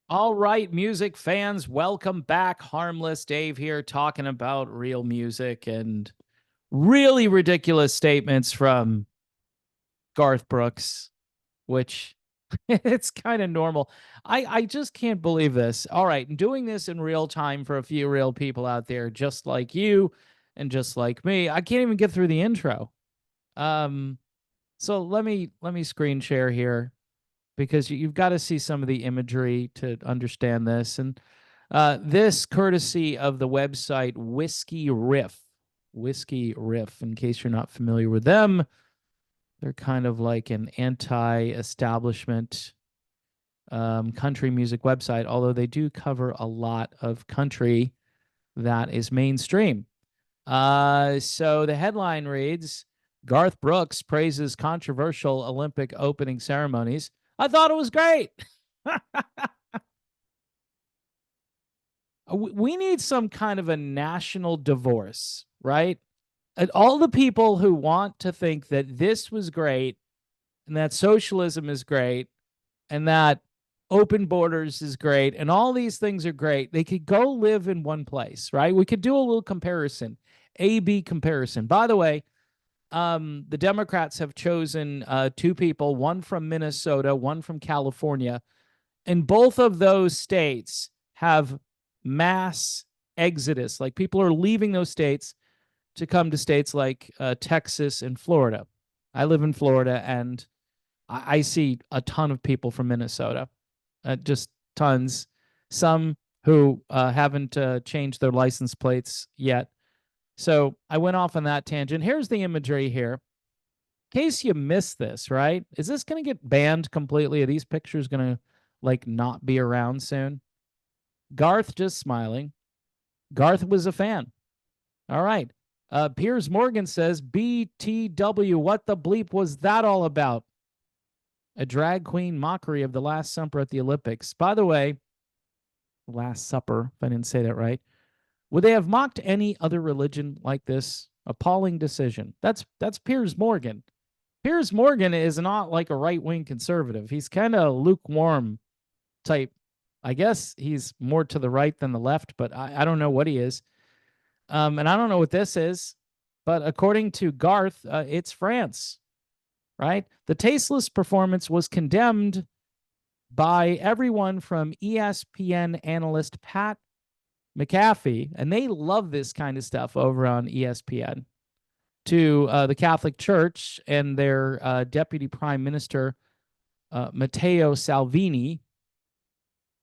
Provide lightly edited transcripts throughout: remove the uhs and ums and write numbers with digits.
All right, music fans, welcome back. Harmless Dave here talking about real music and really ridiculous statements from Garth Brooks, which it's kind of normal. I just can't believe this. All right, doing this in real time for a few real people out there just like you and just like me. I can't even get through the intro. Um so let me screen share here because you've got to see some of the imagery to understand this. And this courtesy of the website Whiskey Riff. Whiskey Riff, in case you're not familiar with them, they're kind of like an anti establishment country music website, although they do cover a lot of country that is mainstream. So the headline reads Garth Brooks praises controversial Olympic opening ceremonies. I thought it was great. We need some kind of a national divorce, right? And all the people who want to think that this was great and that socialism is great and that open borders is great and all these things are great, they could go live in one place, right? We could do a little comparison, A-B comparison. By the way, the Democrats have chosen two people, one from Minnesota, one from California, and both of those states have mass exodus. Like people are leaving those states to come to states like Texas and Florida. I live in Florida, and I see a ton of people from Minnesota, just tons. Some who haven't changed their license plates yet. So I went off on that tangent. Here's the imagery here. In case you missed this, right? Is this going to get banned completely? Are these pictures going to like not be around soon? Garth just smiling. Garth was a fan. All right. Piers Morgan says, BTW, what the bleep was that all about? A drag queen mockery of the Last Supper at the Olympics. By the way, Last Supper, if I didn't say that right. Would they have mocked any other religion like this? Appalling decision. That's Piers Morgan. Piers Morgan is not like a right-wing conservative. He's kind of lukewarm type. I guess he's more to the right than the left, but I don't know what he is. And I don't know what this is, but according to Garth, it's France, right? The tasteless performance was condemned by everyone from ESPN analyst Pat McAfee, and they love this kind of stuff over on ESPN, to the Catholic Church and their Deputy Prime Minister, Matteo Salvini,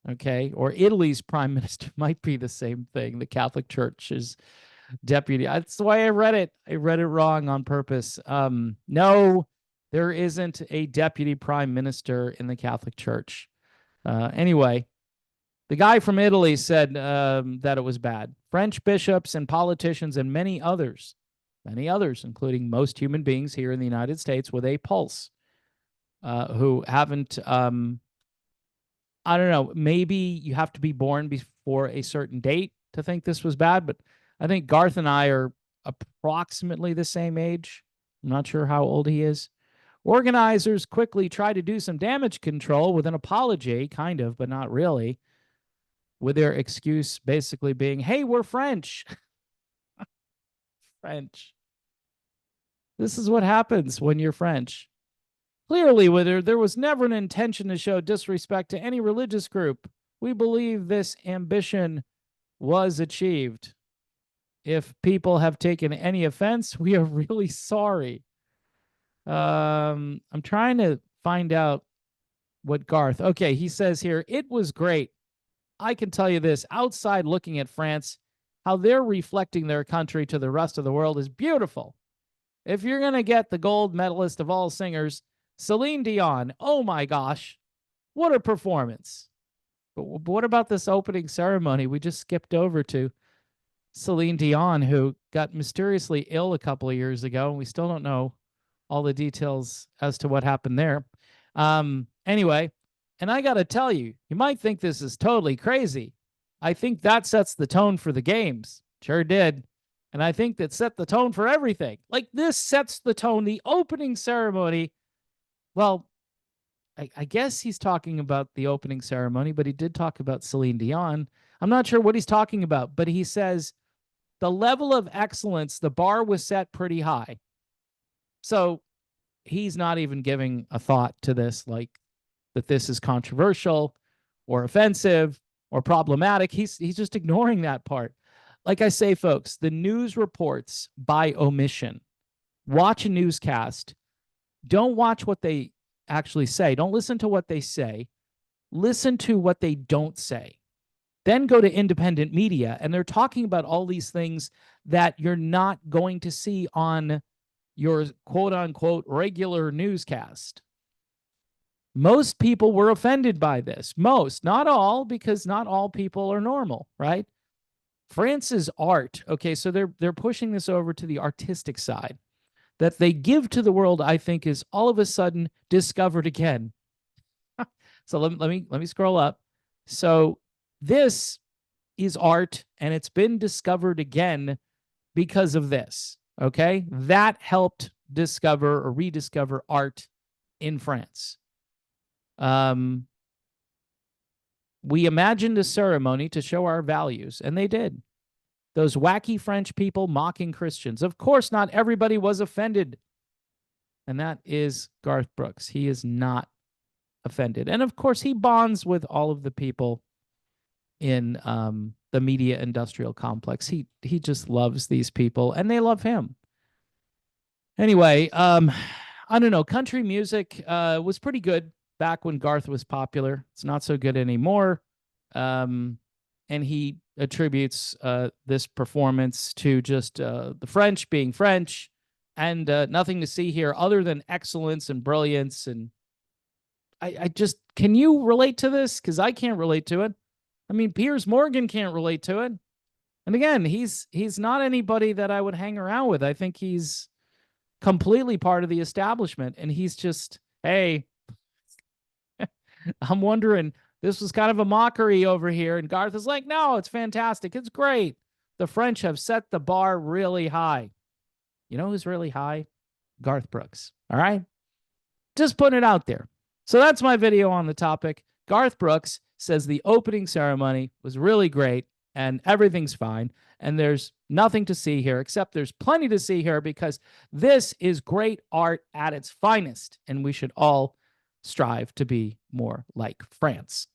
okay, or Italy's Prime Minister might be the same thing. The Catholic Church's deputy. That's the way I read it. I read it wrong on purpose. No, there isn't a deputy prime minister in the Catholic Church. Anyway, the guy from Italy said that it was bad. French bishops and politicians and many others, including most human beings here in the United States with a pulse, who haven't, I don't know, maybe you have to be born before a certain date to think this was bad, but I think Garth and I are approximately the same age. I'm not sure how old he is. Organizers quickly try to do some damage control with an apology, kind of, but not really, with their excuse basically being, hey, we're French. French. This is what happens when you're French. Clearly, there was never an intention to show disrespect to any religious group. We believe this ambition was achieved. If people have taken any offense, we are really sorry. I'm trying to find out what Garth. Okay, he says here, it was great. I can tell you this, outside looking at France, how they're reflecting their country to the rest of the world is beautiful. If you're going to get the gold medalist of all singers, Celine Dion, oh my gosh, what a performance. But what about this opening ceremony? We just skipped over to Celine Dion, who got mysteriously ill a couple of years ago, and we still don't know all the details as to what happened there. Anyway, and I got to tell you, you might think this is totally crazy. I think that sets the tone for the games. Sure did. And I think that set the tone for everything. Like this sets the tone. The opening ceremony, well, I guess he's talking about the opening ceremony, but he did talk about Celine Dion. I'm not sure what he's talking about, but he says the level of excellence, the bar was set pretty high. So he's not even giving a thought to this, like that this is controversial or offensive or problematic. He's just ignoring that part. Like I say, folks, the news reports by omission. Watch a newscast. Don't watch what they actually say. Don't listen to what they say. Listen to what they don't say. Then go to independent media, and they're talking about all these things that you're not going to see on your quote unquote regular newscast. Most people were offended by this. Most, not all, because not all people are normal, right? France's art, okay, so they're pushing this over to the artistic side that they give to the world, I think, is all of a sudden discovered again. So let me scroll up. So this is art, and it's been discovered again because of this. Okay, that helped discover or rediscover art in France. We imagined a ceremony to show our values, and they did. Those wacky French people mocking Christians. Of course, not everybody was offended. And that is Garth Brooks. He is not offended. And of course, he bonds with all of the people in the media industrial complex. He just loves these people, and they love him. Anyway, I don't know. Country music was pretty good back when Garth was popular. It's not so good anymore. And he attributes this performance to just the French being French, and nothing to see here other than excellence and brilliance. And I just, can you relate to this? Because I can't relate to it. I mean, Piers Morgan can't relate to it. And again, he's not anybody that I would hang around with. I think he's completely part of the establishment, and he's just, hey, I'm wondering, this was kind of a mockery over here. And Garth is like, no, it's fantastic. It's great. The French have set the bar really high. You know who's really high? Garth Brooks. All right. Just putting it out there. So that's my video on the topic. Garth Brooks says the opening ceremony was really great and everything's fine. And there's nothing to see here, except there's plenty to see here, because this is great art at its finest. And we should all strive to be more like France.